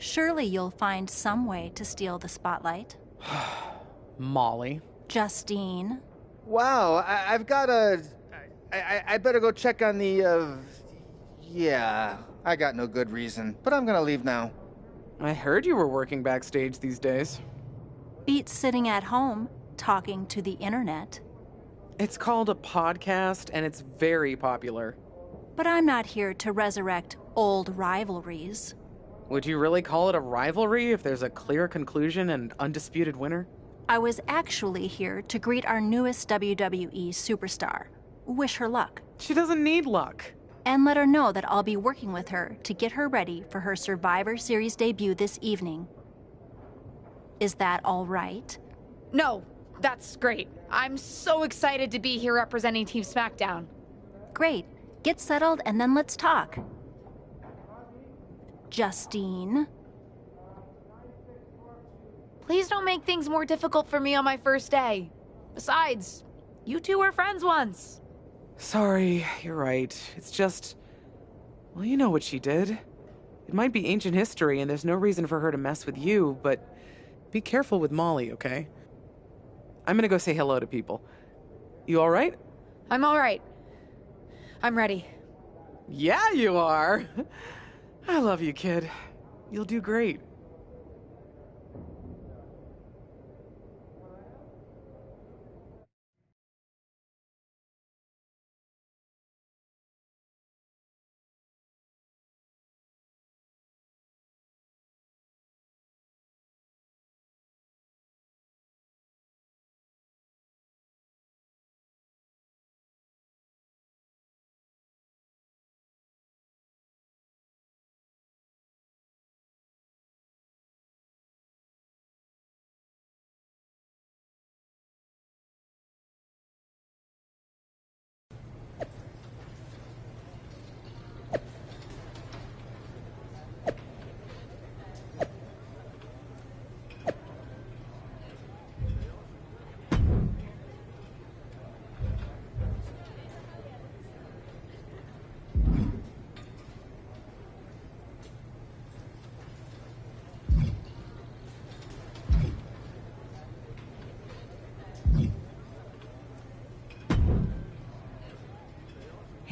Surely you'll find some way to steal the spotlight. Molly. Justine. Wow, I've got a... I better go check on the, Yeah, I got no good reason, but I'm gonna leave now. I heard you were working backstage these days. Beats sitting at home, talking to the internet. It's called a podcast, and it's very popular. But I'm not here to resurrect old rivalries. Would you really call it a rivalry if there's a clear conclusion and undisputed winner? I was actually here to greet our newest WWE superstar. Wish her luck. She doesn't need luck. And let her know that I'll be working with her to get her ready for her Survivor Series debut this evening. Is that all right? No, that's great. I'm so excited to be here representing Team SmackDown. Great. Get settled and then let's talk. Justine. Please don't make things more difficult for me on my first day. Besides, you two were friends once. Sorry, you're right. It's just... Well, you know what she did. It might be ancient history and there's no reason for her to mess with you, but be careful with Molly, okay? I'm gonna go say hello to people. You alright? I'm alright. I'm ready. Yeah, you are. I love you, kid. You'll do great.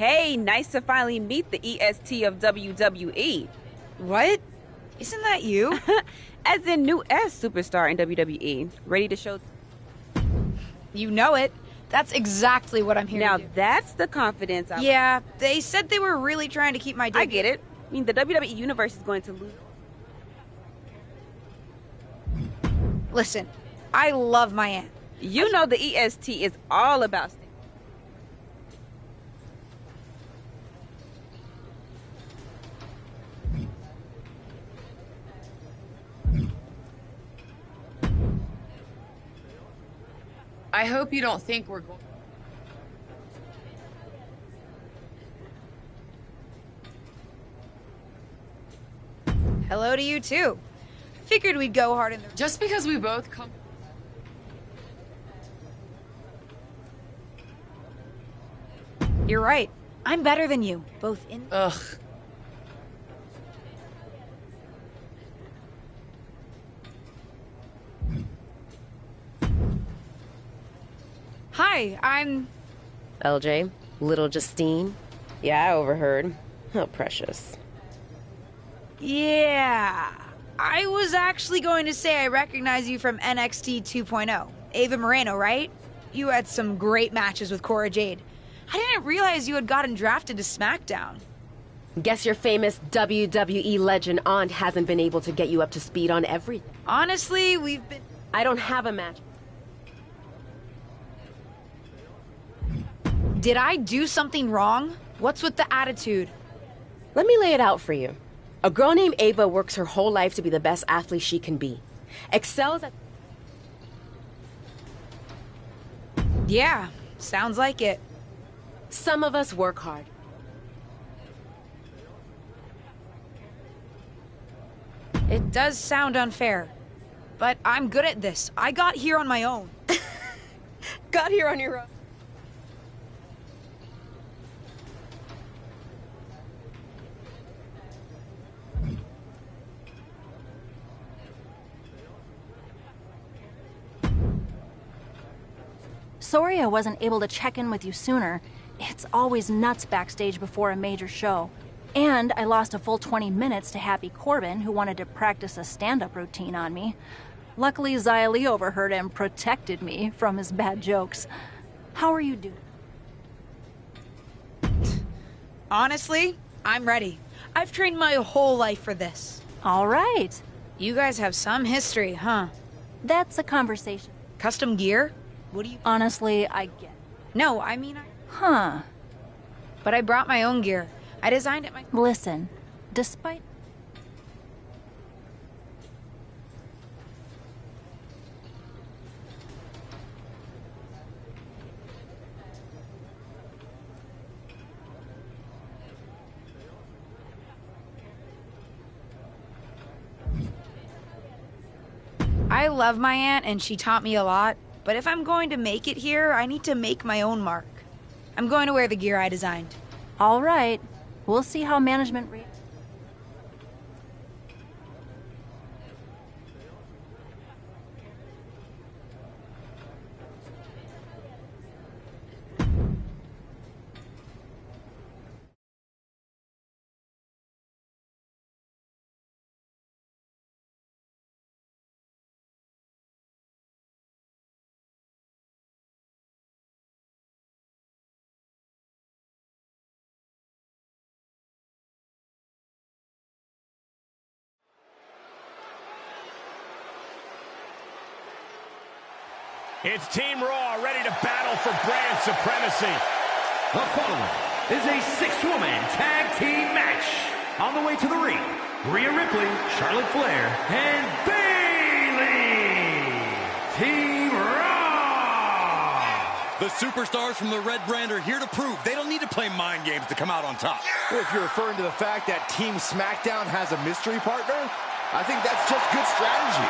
Hey, nice to finally meet the EST of WWE. What? Isn't that you? As in new S superstar in WWE. Ready to show... You know it. That's exactly what I'm here Now to do. that's the confidence I... Yeah, they said they were really trying to keep my debut. I get it. I mean, the WWE Universe is going to lose. Listen, I love my aunt. You know the EST is all about... I hope you don't think we're going... Hello to you too. Figured we'd go hard in the... Just because we both come... You're right. I'm better than you, both in... Ugh. Hi, I'm... LJ, little Justine. Yeah, I overheard. How precious. Yeah. I was actually going to say I recognize you from NXT 2.0. Ava Moreno, right? You had some great matches with Cora Jade. I didn't realize you had gotten drafted to SmackDown. Guess your famous WWE legend aunt hasn't been able to get you up to speed on everything. Honestly, we've been... I don't have a match. Did I do something wrong? What's with the attitude? Let me lay it out for you. A girl named Ava works her whole life to be the best athlete she can be. Excels at... Yeah, sounds like it. Some of us work hard. It does sound unfair, but I'm good at this. I got here on my own. Got here on your own. sorry I wasn't able to check in with you sooner. It's always nuts backstage before a major show. And I lost a full 20 minutes to Happy Corbin, who wanted to practice a stand-up routine on me. Luckily, Xia Li overheard and protected me from his bad jokes. How are you doing? Honestly, I'm ready. I've trained my whole life for this. All right. You guys have some history, huh? That's a conversation. Custom gear? What do you... Honestly, I get. No, I mean... Huh. But I brought my own gear. I designed it myself. Listen, despite... I love my aunt and she taught me a lot, but if I'm going to make it here, I need to make my own mark. I'm going to wear the gear I designed. All right. We'll see how management reacts. It's Team Raw ready to battle for brand supremacy. The following is a six-woman tag team match. On the way to the ring, Rhea Ripley, Charlotte Flair, and Bayley. Team Raw. The superstars from the Red Brand are here to prove they don't need to play mind games to come out on top. Well, if you're referring to the fact that Team SmackDown has a mystery partner, I think that's just good strategy.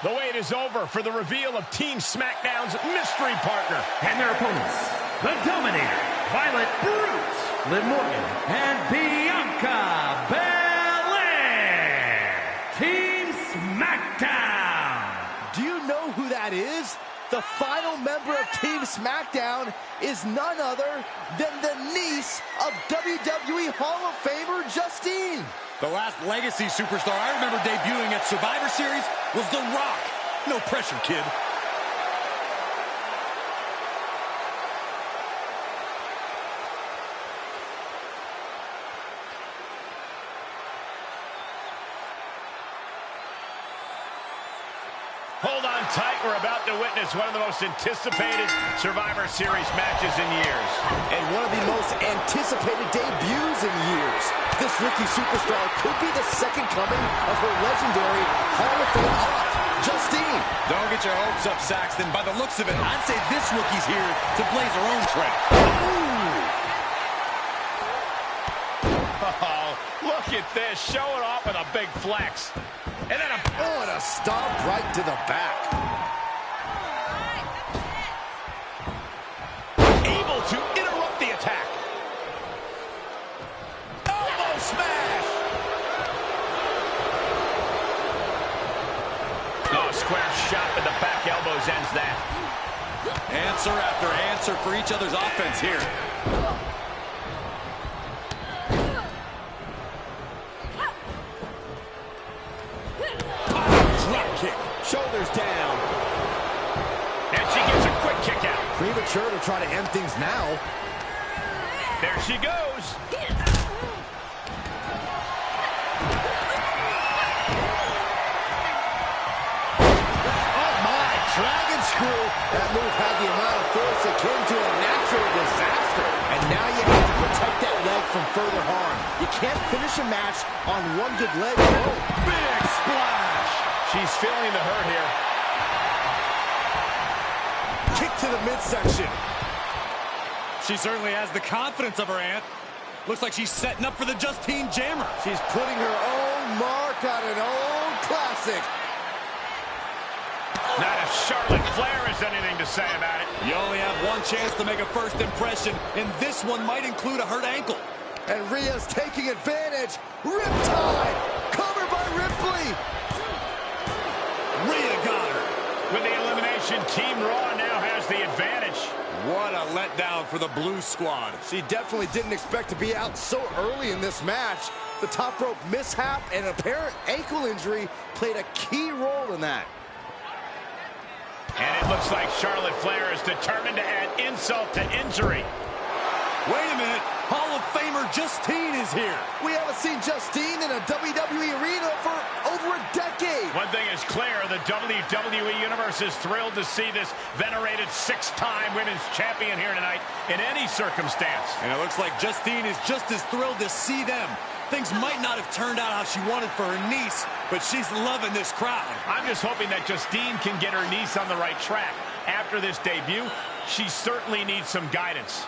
The wait is over for the reveal of Team SmackDown's mystery partner. And their opponents, the Dominator, Violet Brute, Liv Morgan, and Bianca Belair. Team SmackDown. Do you know who that is? The final member of Team SmackDown is none other than the niece of WWE Hall of Famer Justine. The last Legacy superstar I remember debuting at Survivor Series was The Rock. No pressure, kid. Hold on tight. We're about to witness one of the most anticipated Survivor Series matches in years. And one of the most anticipated debuts in years. This rookie superstar could be the second coming of her legendary Hall of Fame aunt, Justine. Don't get your hopes up, Saxton. By the looks of it, I'd say this rookie's here to blaze her own trail. Oh, look at this. Showing off with a big flex. And then and a stomp right to the back. Able to interrupt the attack. Elbow smash. Oh, square shot with the back elbows ends that. Answer after answer for each other's offense here. Kick. Shoulders down. And she gets a quick kick out. Premature to try to end things now. There she goes. Oh my, dragon screw. That move had the amount of force akin to a natural disaster. And now you have to protect that leg from further harm. You can't finish a match on one good leg alone. Big splash. She's feeling the hurt here. Kick to the midsection. She certainly has the confidence of her aunt. Looks like she's setting up for the Justine Jammer. She's putting her own mark on an old classic. Not a if Charlotte Flair has anything to say about it. You only have one chance to make a first impression, and this one might include a hurt ankle. And Rhea's taking advantage. Riptide! Covered by Ripley! Rhea got her. With the elimination, Team Raw now has the advantage. What a letdown for the Blue Squad. She definitely didn't expect to be out so early in this match. The top rope mishap and apparent ankle injury played a key role in that. And it looks like Charlotte Flair is determined to add insult to injury. Wait a minute. Hall of Famer Justine is here. We haven't seen Justine in a WWE arena for over a decade. One thing is clear, the WWE Universe is thrilled to see this venerated 6-time women's champion here tonight in any circumstance. And it looks like Justine is just as thrilled to see them. Things might not have turned out how she wanted for her niece, but she's loving this crowd. I'm just hoping that Justine can get her niece on the right track. After this debut, she certainly needs some guidance.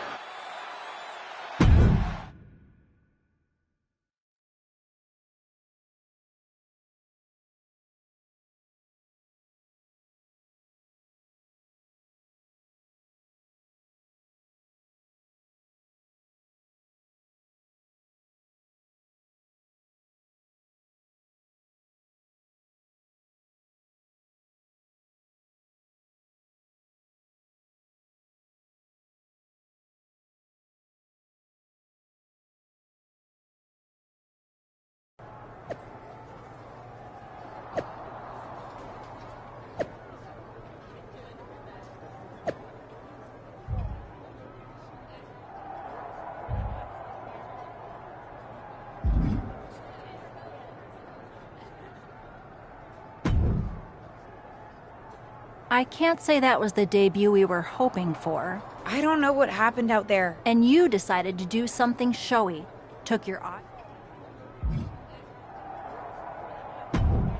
I can't say that was the debut we were hoping for. I don't know what happened out there. And you decided to do something showy. Took your eye.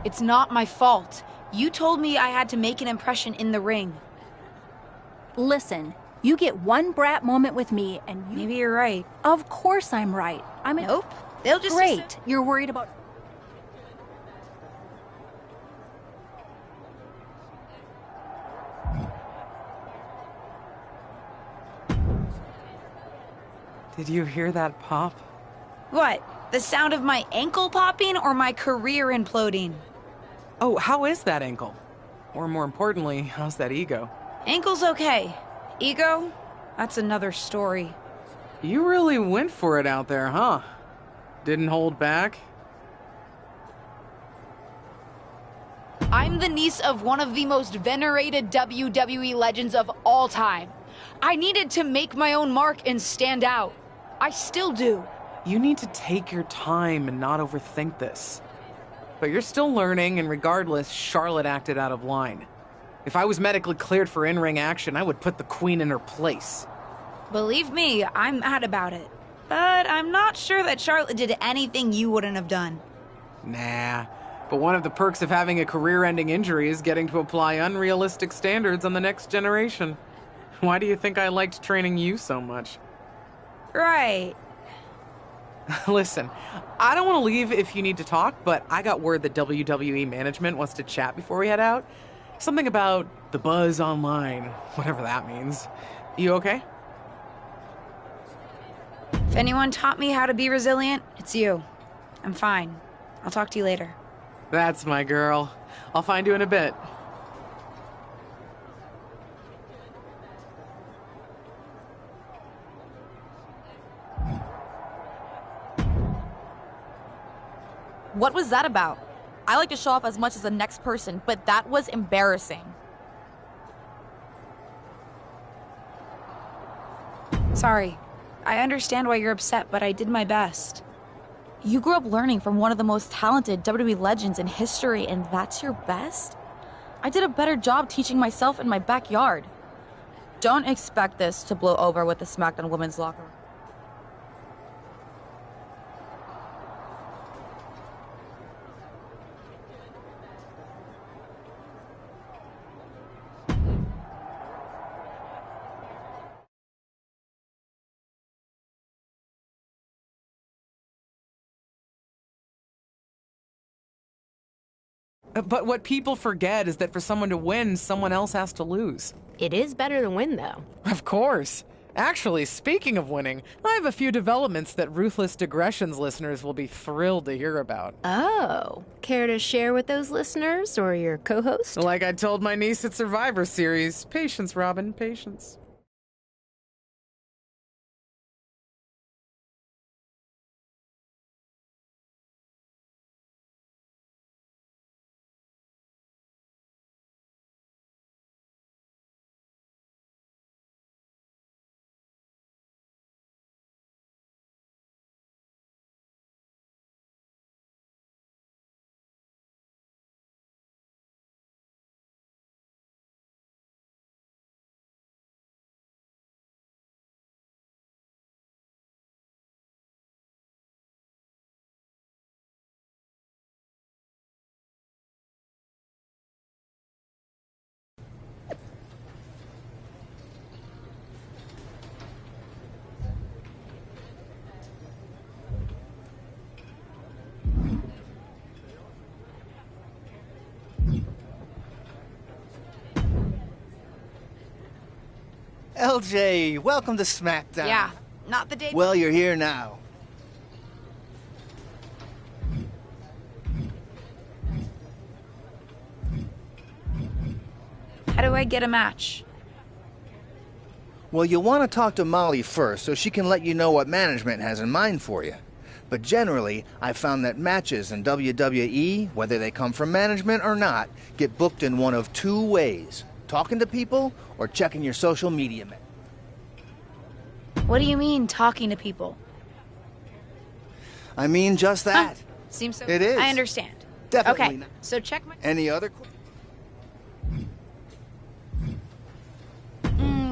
It's not my fault. You told me I had to make an impression in the ring. Listen, you get one brat moment with me and you... Maybe you're right. Of course I'm right. Nope. They'll just... Great. You're worried about... Did you hear that pop? What? The sound of my ankle popping or my career imploding? Oh, how is that ankle? Or more importantly, how's that ego? Ankle's okay. Ego? That's another story. You really went for it out there, huh? Didn't hold back? I'm the niece of one of the most venerated WWE legends of all time. I needed to make my own mark and stand out. I still do. You need to take your time and not overthink this. But you're still learning, and regardless, Charlotte acted out of line. If I was medically cleared for in-ring action, I would put the Queen in her place. Believe me, I'm mad about it. But I'm not sure that Charlotte did anything you wouldn't have done. Nah. But one of the perks of having a career-ending injury is getting to apply unrealistic standards on the next generation. Why do you think I liked training you so much? Right. Listen, I don't want to leave if you need to talk, but I got word that WWE management wants to chat before we head out. Something about the buzz online, whatever that means. You okay? If anyone taught me how to be resilient, it's you. I'm fine. I'll talk to you later. That's my girl. I'll find you in a bit. What was that about? I like to show off as much as the next person, but that was embarrassing. Sorry. I understand why you're upset, but I did my best. You grew up learning from one of the most talented WWE legends in history, and that's your best? I did a better job teaching myself in my backyard. Don't expect this to blow over with the SmackDown Women's Locker Room. But what people forget is that for someone to win, someone else has to lose. It is better to win, though. Of course. Actually, speaking of winning, I have a few developments that Ruthless Digressions listeners will be thrilled to hear about. Oh, care to share with those listeners or your co-host? Like I told my niece at Survivor Series, patience, Robin, patience. LJ, welcome to SmackDown. Yeah, not the day. Well, you're here now. How do I get a match? Well, you'll want to talk to Molly first so she can let you know what management has in mind for you. But generally, I've found that matches in WWE, whether they come from management or not, get booked in one of two ways: talking to people or checking your social media. What do you mean, talking to people? I mean just that. Huh. Seems so. It is. I understand. Definitely Okay, not. so check my. Any other?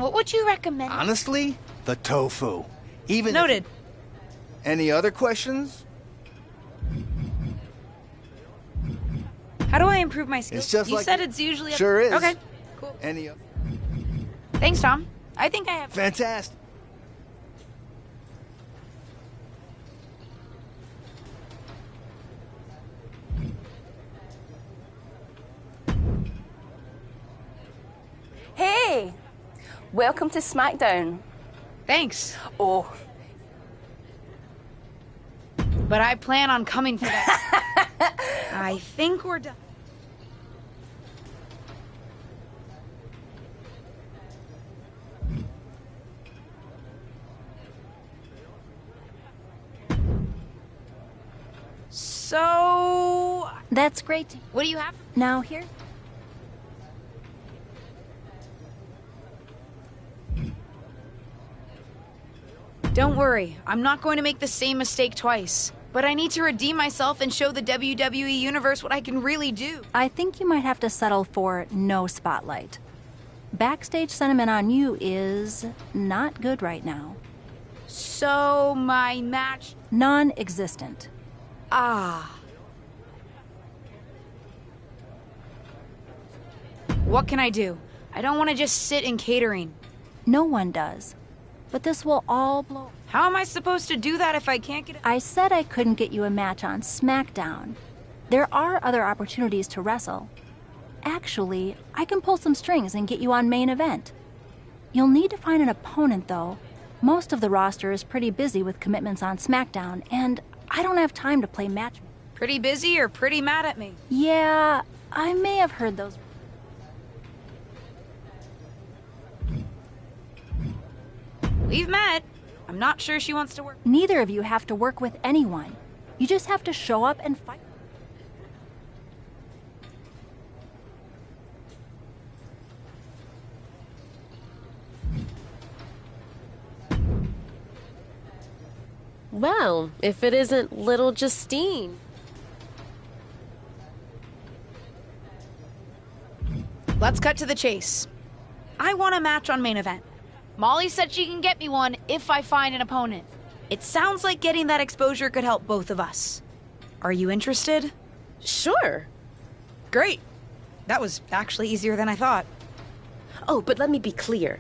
What would you recommend? Honestly, the tofu. Even Noted. Any other questions? How do I improve my skills? It's just you like said it's usually. Sure is. Okay. Cool. Any? Thanks, Tom. I think I have. Fantastic. Hey, welcome to SmackDown. Thanks. Oh. But I plan on coming for that. I think we're done. So... That's great. What do you have? Now here? Don't worry, I'm not going to make the same mistake twice. But I need to redeem myself and show the WWE Universe what I can really do. I think you might have to settle for no spotlight. Backstage sentiment on you is not good right now. So, my match... Non-existent. Ah. What can I do? I don't want to just sit in catering. No one does. But this will all blow... How am I supposed to do that if I can't get... I said I couldn't get you a match on SmackDown. There are other opportunities to wrestle. Actually, I can pull some strings and get you on main event. You'll need to find an opponent, though. Most of the roster is pretty busy with commitments on SmackDown, and I don't have time to play match... Pretty busy or pretty mad at me? Yeah, I may have heard those... We've met. I'm not sure she wants to work. Neither of you have to work with anyone. You just have to show up and fight. Well, if it isn't little Justine. Let's cut to the chase. I want a match on main event. Molly said she can get me one if I find an opponent. It sounds like getting that exposure could help both of us. Are you interested? Sure. Great. That was actually easier than I thought. Oh, but let me be clear.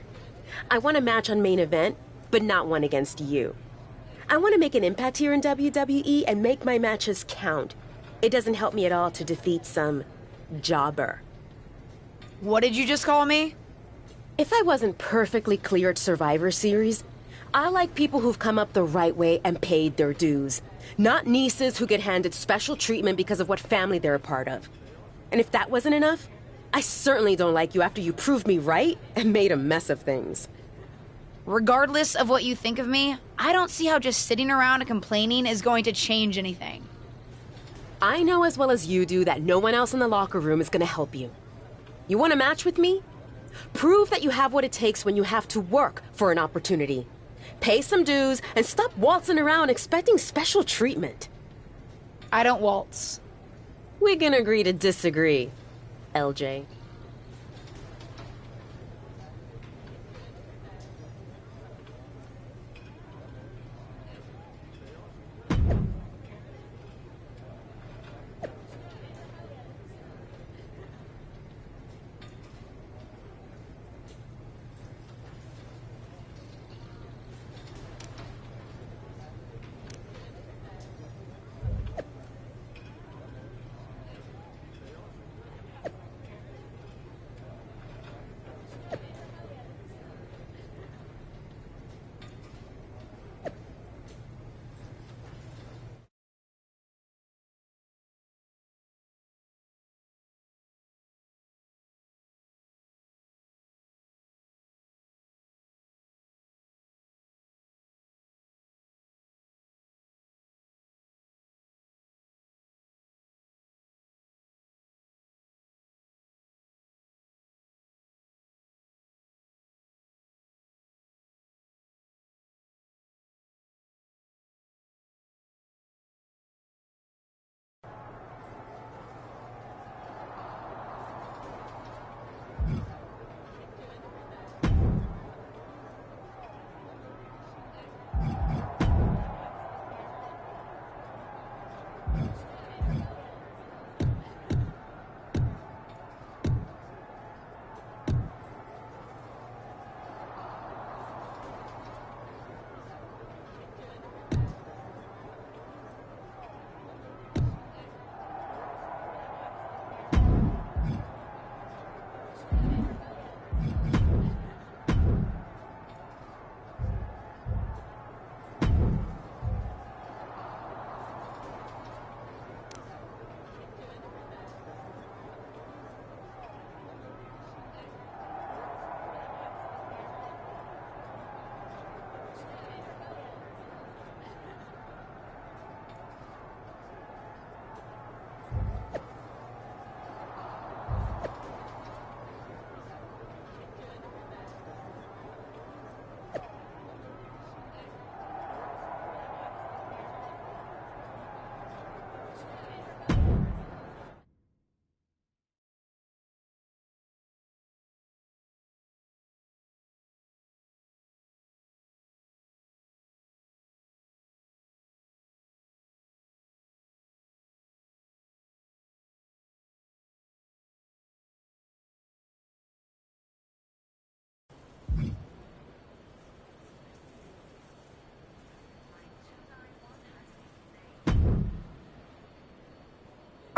I want a match on main event, but not one against you. I want to make an impact here in WWE and make my matches count. It doesn't help me at all to defeat some jobber. What did you just call me? If I wasn't perfectly clear at Survivor Series, I like people who've come up the right way and paid their dues. Not nieces who get handed special treatment because of what family they're a part of. And if that wasn't enough, I certainly don't like you after you proved me right and made a mess of things. Regardless of what you think of me, I don't see how just sitting around and complaining is going to change anything. I know as well as you do that no one else in the locker room is going to help you. You want a match with me? Prove that you have what it takes when you have to work for an opportunity. Pay some dues and stop waltzing around expecting special treatment. I don't waltz. We can agree to disagree, LJ.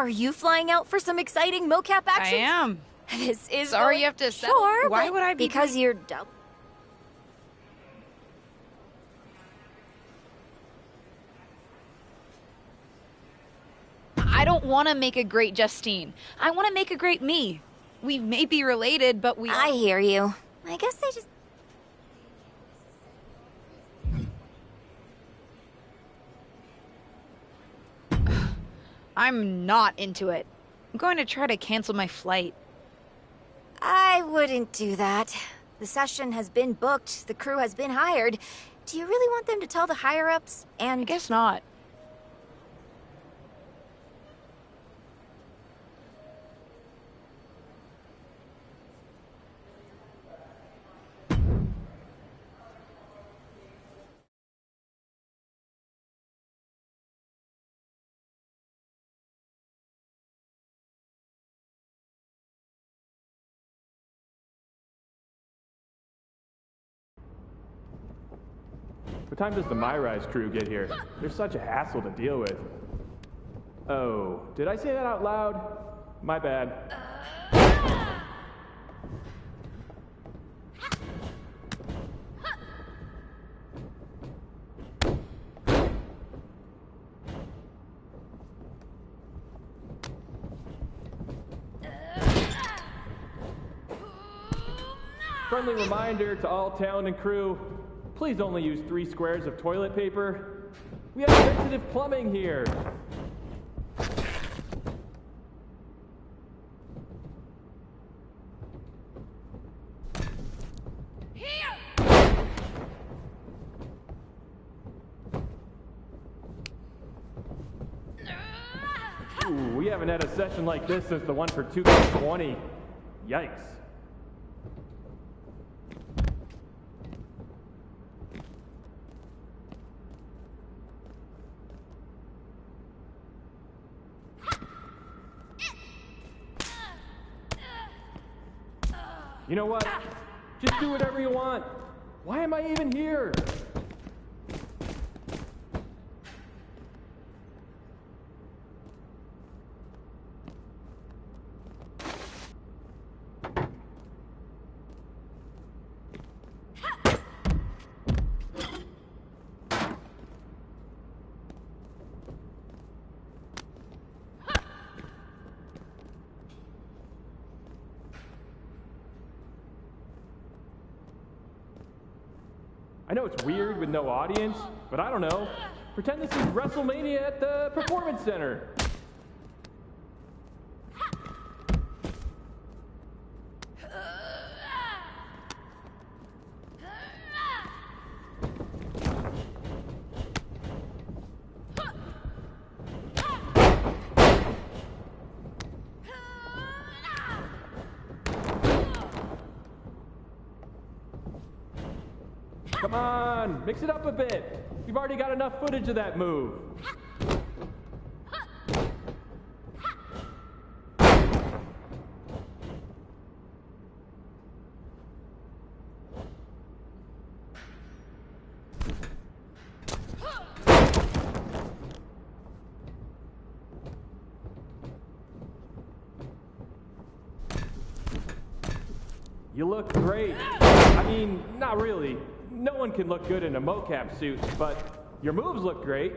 Are you flying out for some exciting mocap action? I am. This is Sorry you have to settle. Sure, Why would I be because you're dumb. I don't want to make a great Justine. I want to make a great me. We may be related, but we... I hear you. I guess they just... I'm not into it. I'm going to try to cancel my flight. I wouldn't do that. The session has been booked. The crew has been hired. Do you really want them to tell the higher-ups? And... I guess not. What time does the MyRise crew get here? They're such a hassle to deal with. Oh, did I say that out loud? My bad. Friendly reminder to all talent and crew, please only use 3 squares of toilet paper. We have sensitive plumbing here. Ooh, we haven't had a session like this since the one for 2K20. Yikes. You know what? Just do whatever you want. Why am I even here? I know it's weird with no audience, but I don't know. Pretend this is WrestleMania at the Performance Center. Come on, mix it up a bit. You've already got enough footage of that move. You look great. I mean, not really. No one can look good in a mocap suit, but your moves look great.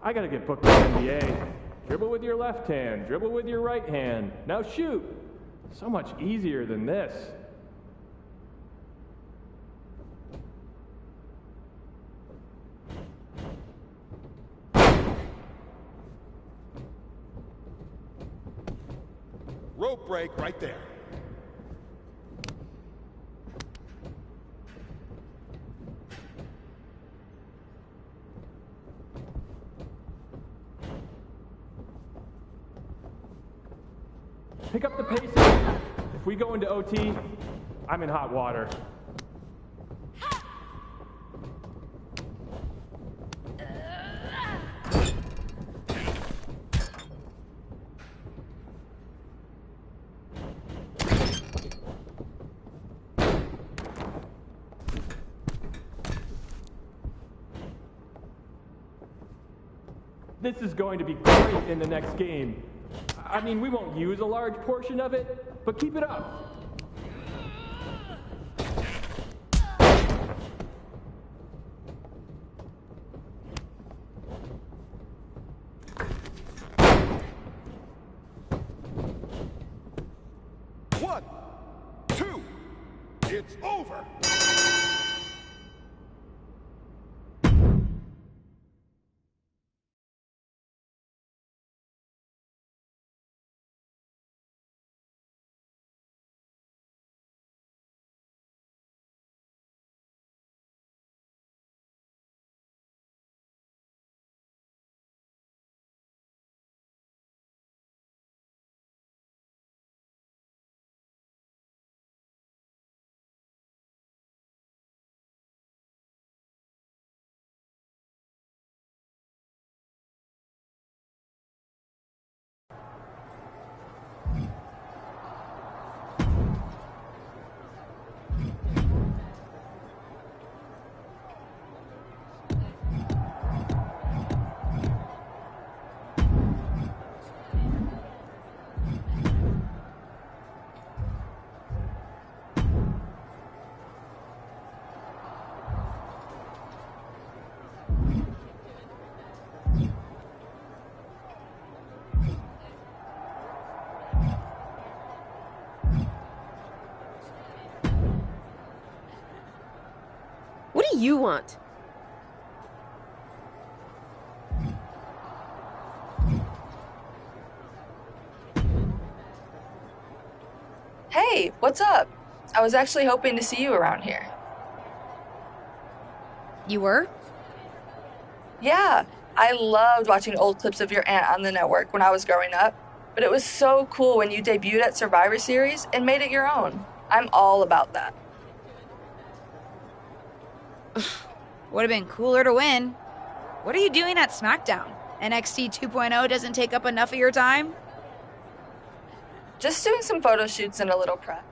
I gotta get booked in the NBA. Dribble with your left hand, dribble with your right hand. Now shoot! So much easier than this. Rope break right there. Pick up the pace. If we go into OT, I'm in hot water. This is going to be great in the next game. I mean, we won't use a large portion of it, but keep it up. One, two, it's over. do you want? Hey, what's up? I was actually hoping to see you around here. You were? Yeah, I loved watching old clips of your aunt on the network when I was growing up, but it was so cool when you debuted at Survivor Series and made it your own. I'm all about that. Would have been cooler to win. What are you doing at SmackDown? NXT 2.0 doesn't take up enough of your time? Just doing some photo shoots and a little prep.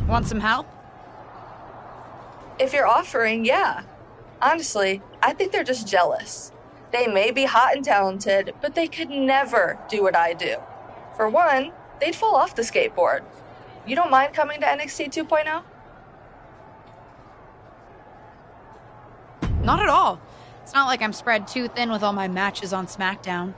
Want some help? If you're offering, yeah. Honestly, I think they're just jealous. They may be hot and talented, but they could never do what I do. For one, they'd fall off the skateboard. You don't mind coming to NXT 2.0? Not at all. It's not like I'm spread too thin with all my matches on SmackDown.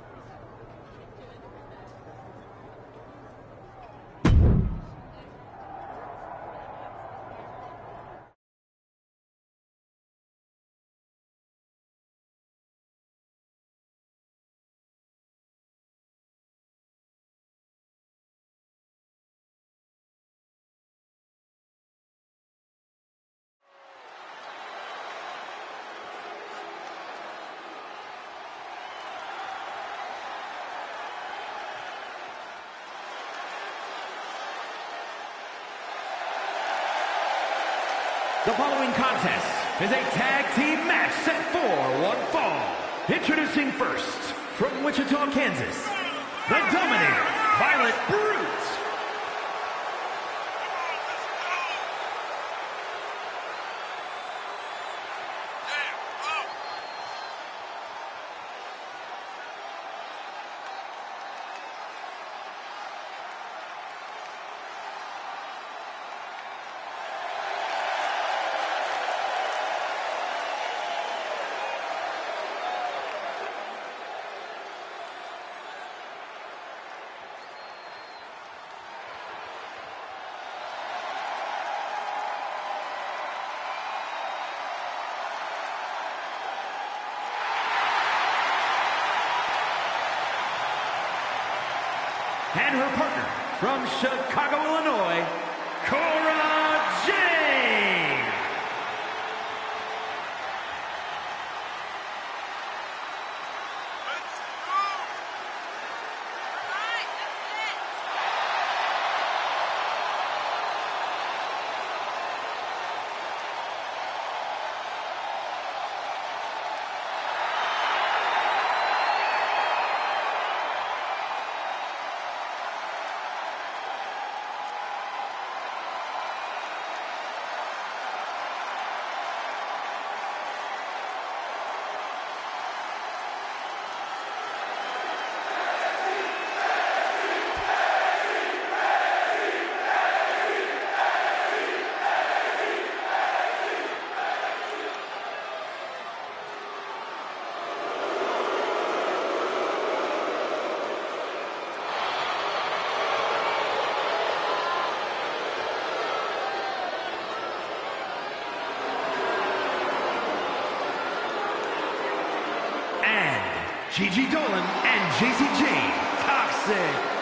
The following contest is a tag team match set for one fall. Introducing first, from Wichita, Kansas, the Dominator, Violet Brute. And her partner from Chicago, Illinois, Cora Jade. Gigi Dolan and JC Jane, Toxic